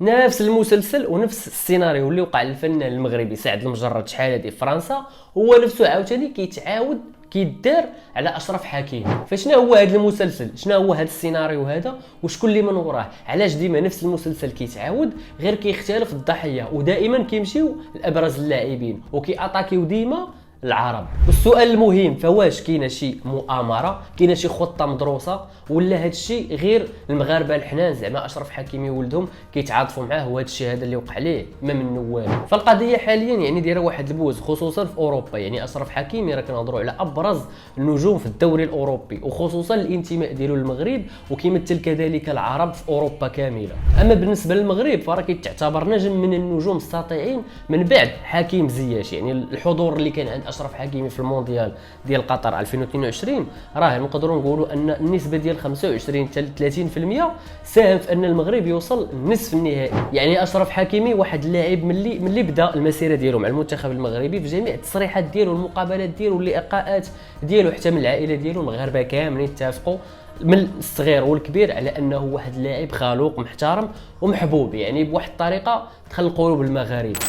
نفس المسلسل ونفس السيناريو اللي وقع للفنان المغربي سعد المجرد شحال هادي في فرنسا هو نفسه عاوتاني كيتعاود كيدار على اشرف حكيمي. فشنو هو هذا المسلسل؟ شنو هو هذا السيناريو هذا؟ وشكون اللي من وراه؟ علاش ديما نفس المسلسل كيتعاود غير كيختلف الضحيه ودائما كيمشيو لابرز اللاعبين وكياتاكيو ديما العرب؟ والسؤال المهم، فواش كاينه شي مؤامره، كاينه شي خطه مدروسه، ولا هذا الشيء غير المغاربه الحنان زعما اشرف حكيمي ولدهم كيتعاطفوا معاه وهذا الشيء هذا اللي وقع ليه ما منه والو؟ فالقضيه حاليا يعني دايره واحد البوز خصوصا في اوروبا. يعني اشرف حكيمي راه كنهضروا على ابرز النجوم في الدوري الاوروبي وخصوصا الانتماء ديالو للمغرب وكيمثل كذلك العرب في اوروبا كامله. اما بالنسبه للمغرب فراه كيتعتبر نجم من النجوم الساطعين من بعد حكيم زياش. يعني الحضور اللي كان عند اشرف حكيمي في المونديال ديال قطر 2022 راه نقدروا نقولوا ان النسبه ديال 25 حتى 30% ساهم في ان المغرب يوصل للنصف النهائي. يعني اشرف حكيمي واحد اللاعب ملي بدا المسيره ديالو مع المنتخب المغربي في جميع التصريحات ديالو المقابلات ديالو اللقاءات ديالو حتى من العائله ديالو المغاربه كاملين اتفقوا من الصغير والكبير على انه واحد اللاعب خلوق محترم ومحبوب، يعني بواحد الطريقه دخل قلوب المغاربه.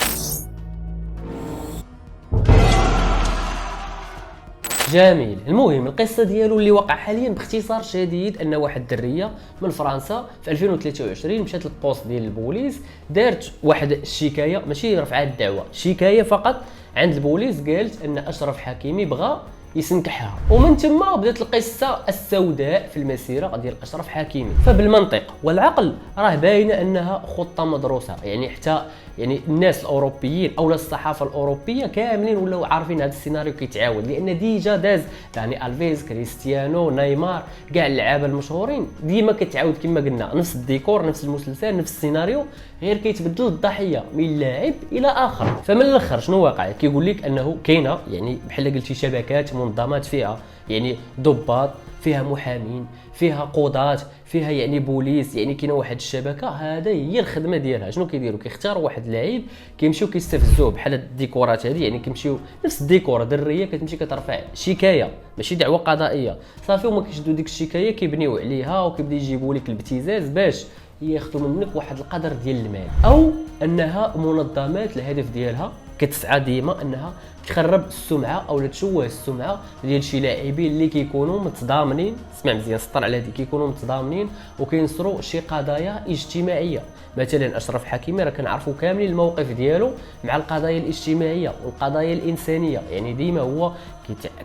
جميل. المهم القصه ديالو اللي وقع حاليا باختصار شديد ان واحد الدريه من فرنسا في 2023 مشات للبوست ديال البوليس، دارت واحد الشكايه، ماشي رفعات الدعوه، شكايه فقط عند البوليس، قالت ان اشرف حكيمي بغى يسنكحها. ومن ثم بدات القصه السوداء في المسيره ديال اشرف حكيمي. فبالمنطق والعقل راه باينه انها خطه مدروسه. يعني حتى يعني الناس الاوروبيين او الصحافه الاوروبيه كاملين ولاو عارفين هذا السيناريو كيتعاود، لان ديجا داز داني الفيز، كريستيانو، نيمار، كاع اللعابه المشهورين ديما كتعاود كما قلنا نفس الديكور، نفس المسلسل، نفس السيناريو، غير كيتبدل الضحيه من لاعب الى اخر. فمن الاخر شنو واقع؟ كيقول لك انه كاينه يعني بحال قلتي شبكات منظمات فيها يعني ضباط، فيها محامين، فيها قضاة، فيها يعني بوليس، يعني كاينه واحد الشبكه. هذا هي الخدمه ديالها. شنو كيديروا؟ كيختاروا واحد اللعيب كيمشيو كيستفزوه بحال الديكورات هذه، يعني كيمشيو نفس الديكور، دريه كتمشي كترفع شكايه ماشي دعوه قضائيه، صافي هما كيشدوا ديك الشكايه كيبنيو عليها وكيبدا يجيبوا لك الابتزاز باش ياخذوا منك واحد القدر ديال المال. او انها منظمات الهدف ديالها كتسعى ديما انها تخرب السمعه او تشوه السمعه ديال شي لاعبين اللي كيكونوا متضامنين، اسمع مزيان سطر على هذه، كيكونوا متضامنين وكينصروا شي قضايا اجتماعيه. مثلا اشرف حكيمي راه كنعرفوا كاملين الموقف ديالو مع القضايا الاجتماعيه والقضايا الانسانيه. يعني ديما هو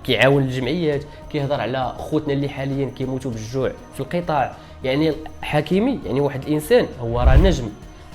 كيعاون الجمعيات، كيهضر على خوتنا اللي حاليا كيموتوا بالجوع في القطاع. يعني حكيمي يعني واحد الانسان هو راه نجم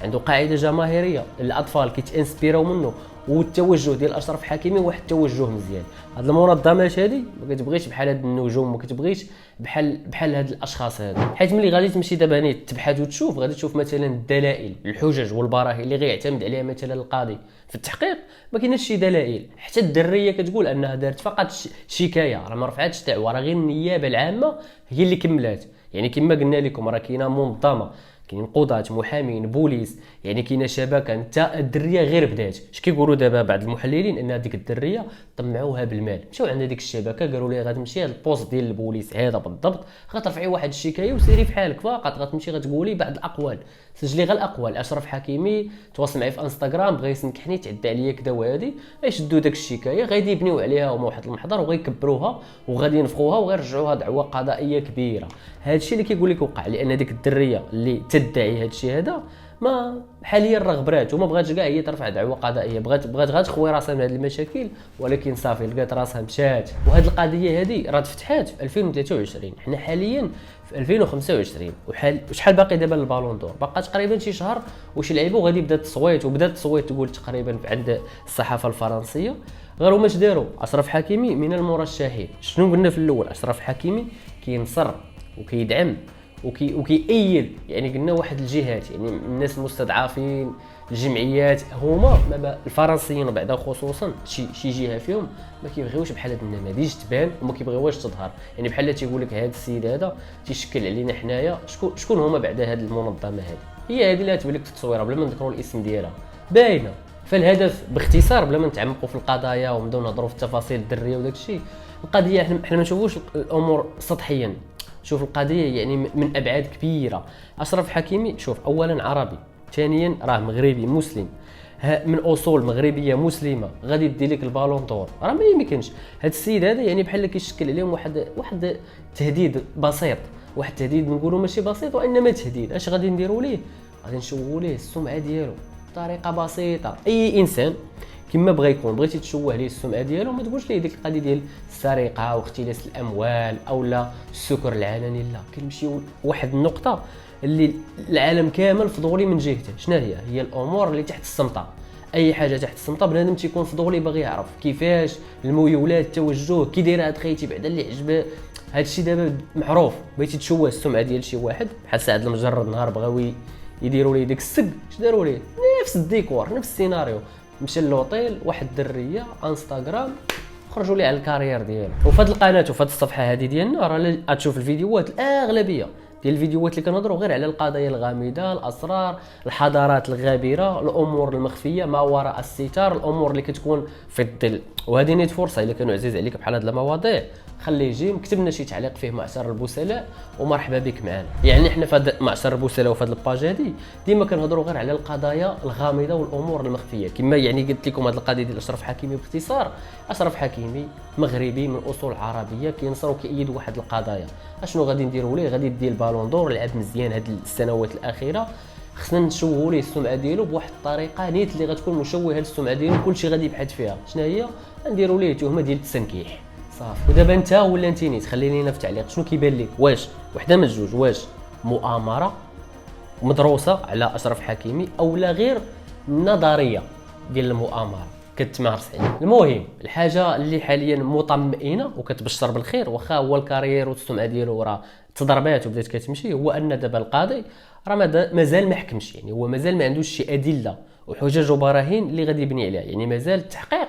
عنده قاعده جماهيريه، الاطفال كيتانسبيراو منه، والتوجه ديال اشرف حكيمي واحد التوجه مزيان. هاد المنظمات هادي ما كتبغيش بحال هاد النجوم، ما كتبغيش بحال هاد الاشخاص هادو، حيت ملي غادي تمشي دابا نيت تبحث وتشوف غادي تشوف مثلا الدلائل، الحجج والبراهين اللي غيعتمد عليها مثلا القاضي في التحقيق، ما كايناش شي دلائل. حتى الدريه كتقول انها دارت فقط شكايه، راه ما رفعاتش دعوه، راه غير النيابه العامه هي اللي كملات. يعني كما قلنا لكم راه كاينه منظمه، كاين قضاة، محامين، بوليس، يعني كاينه شبكه. انت الدريه غير بدات، اش كيقولوا دابا بعض المحللين ان هذيك الدريه طمعوها بالمال، مشاو عند هذيك الشبكه قالوا لها غتمشي هذا البوست ديال البوليس هذا بالضبط، غترفعي واحد الشكايه وسيري في حالك فقط، غتمشي غتقولي بعض الاقوال، سجلي غير الاقوال. اشرف حكيمي تواصل معي في انستغرام بغى يسنكحني، تعدى عليا كذا وهذه، غيشدوا داك الشكايه غادي يبنيو عليها هما واحد المحضر وغيكبروها وغادي ينفخوها وغيرجعوها دعوه قضائيه كبيره. هذا الشيء اللي كيقول لك وقع، لان ديك الدريه اللي تدعي هذا الشيء هذا ما حاليا راه غبرات وما بغاتش كاع هي ترفع دعوه قضائيه، بغات غير تخوي راسها من هذه المشاكل، ولكن صافي لقات راسها مشات. وهذه القضيه هذه راه تفتحات في 2023، حنا حاليا في 2025 وشحال باقي دابا للبالون دور؟ باقا تقريبا شي شهر وشي لعيبه وغادي يبدا التصويت، وبدات التصويت تقول تقريبا عند الصحافه الفرنسيه. غير هما اش داروا؟ اشرف حكيمي من المرشحين. شنو قلنا في الاول؟ اشرف حكيمي كينصر وكيدعم وكيأيد، يعني قلنا واحد الجهات، يعني الناس المستضعفين، الجمعيات، هما الفرنسيين بعدا خصوصا شي جهه فيهم ما كيبغيوش بحال هاد النماذج تبان وما كيبغيوهاش تظهر. يعني بحال تيقول لك هذا السيد هذا تيشكل علينا حنايا، شكون هما بعدا هاد المنظمه هي هذه اللي تبان لك في التصويره بلا ما نذكروا الاسم ديالها باينه. فالهدف باختصار بلا ما نتعمقوا في القضايا ونبداو نهضروا في التفاصيل الدريه وداك الشيء، القضيه حنا ما نشوفوش الامور سطحيا، شوف القضيه يعني من ابعاد كبيره. اشرف حكيمي شوف اولا عربي، ثانيا راه مغربي مسلم من اصول مغربيه مسلمه غادي يدي لك البالون دور، راه ما يمكنش. هذا السيد هذا يعني بحال كيشكل عليهم واحد تهديد بسيط، واحد التهديد نقولوا ماشي بسيط وانما تهديد. اش غادي نديروا ليه؟ غادي نشوهوا ليه السمعه ديالو بطريقه بسيطه. اي انسان كما بغى يكون، بغيتي تشوه ليه السمعه ديالو ما تقولش ليه ديك القضيه ديال السرقه واختلاس الاموال او لا السكر العلني، لا كنمشيو واحد النقطه اللي العالم كامل فضولي من جهته. شنو هي الامور اللي تحت السمطه. اي حاجه تحت السمطه بنادم تيكون فضولي باغي يعرف كيفاش الميولات التوجه كي دايره هاد خيتي بعدا اللي عجبه. هادشي دابا معروف. بغيتي تشوه السمعه ديال شي واحد بحال سعد المجرد نهار بغاو يديروا ليه داك السق، اش داروا ليه؟ نفس الديكور نفس السيناريو. مشى للوطيل واحد الدريه انستغرام خرجوا ليه على الكارير ديالو. وفي هذه القناه وفي هذه الصفحه هذه ديالنا راه غتشوف الفيديوهات الاغلبيه ديال الفيديوهات اللي كنهضروا غير على القضايا الغامضه، الاسرار، الحضارات الغابره، الامور المخفيه ما وراء الستار، الامور اللي كتكون في الظل. وهذه نيت فرصه الا كانوا عزيز عليك بحال هاد المواضيع خليه يجي كتب لنا شي تعليق فيه معشر البسلاء ومرحبا بك معنا. يعني حنا في هذا معشر البسلاء وفي هذا الباج هذه ديما كنهضروا غير على القضايا الغامضه والامور المخفيه. كما يعني قلت لكم هذه القضيه ديال اشرف حكيمي باختصار. اشرف حكيمي مغربي من اصول عربيه كينصر وكيأيد واحد القضايا. اشنو غادي نديروا ليه؟ غادي يدي البالون دور، لعب مزيان هذه السنوات الاخيره، خصنا نشوهوا ليه السمعه ديالو بواحد الطريقه نيت اللي غتكون مشوهه للسمعه ديالو كلشي غادي يبحث فيها. شنو هي؟ نديروا ليه تهمه ديال التسنكيح صافي. ودابا انت ولا انت نيت خلي لينا في التعليق شنو كيبان لك، واش وحده من الجوج، واش مؤامره مدروسه على اشرف حكيمي او لا غير نظريه ديال المؤامره كتمارس عليه. المهم الحاجه اللي حاليا مطمئنه وكتبشر بالخير واخا هو الكارير والسمعه ديالو راه تضربات وبدات كتمشي، هو ان دابا القاضي راه مازال ما حكمش. يعني هو مازال ما عندوش شي ادله وحجج وبراهين اللي غادي يبني عليها. يعني مازال التحقيق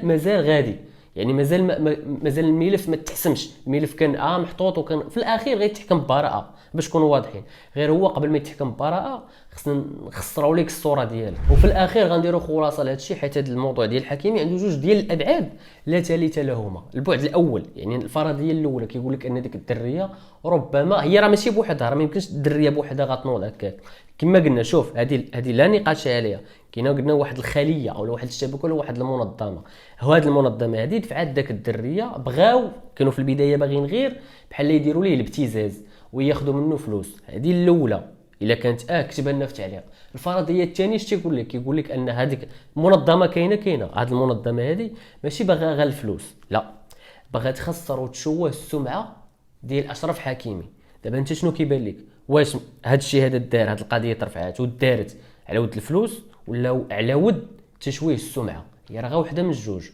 مازال غادي، يعني مازال الملف ما تحسمش. الملف كان محطوط وكان في الاخير غيتحكم ببراءه باش نكونوا واضحين. غير هو قبل ما يتحكم ببراءه خصنا نخسروا لك الصوره ديالو. وفي الاخير غنديروا خلاصه لهذا الشيء، حيت هذا الموضوع ديال الحكيمي عنده جوج ديال الابعاد لا ثالث لهما. البعد الاول يعني الفرضيه الاولى كيقول لك ان ديك الدريه ربما هي راه ماشي بوحدها، راه ما يمكنش الدريه بوحدها غتنوض هكاك. كما قلنا شوف هذه لا نقاش عليها. كاينه قلنا واحد الخليه او واحد الشبكه ولا واحد المنظمه. هذه المنظمه هذه دفعت داك الدريه، بغاو كانوا في البدايه باغيين غير بحال يديروا ليه الابتزاز وياخذوا منه فلوس. هذه الاولى الا كانت كتبها لنا في التعليق. الفرضيه الثانيه اش تيقول لك؟ كيقول لك ان هذيك المنظمه كاينه هذه المنظمه هذه ماشي باغا غير الفلوس، لا باغا تخسر وتشوه السمعه ديال اشرف حكيمي. دابا انت شنو كيبان لك؟ واش هذا الشيء هذا دار، هذه القضيه ترفعات ودارت على ود الفلوس ولا على ود تشويه السمعه؟ هي راه غير وحده من الجوج.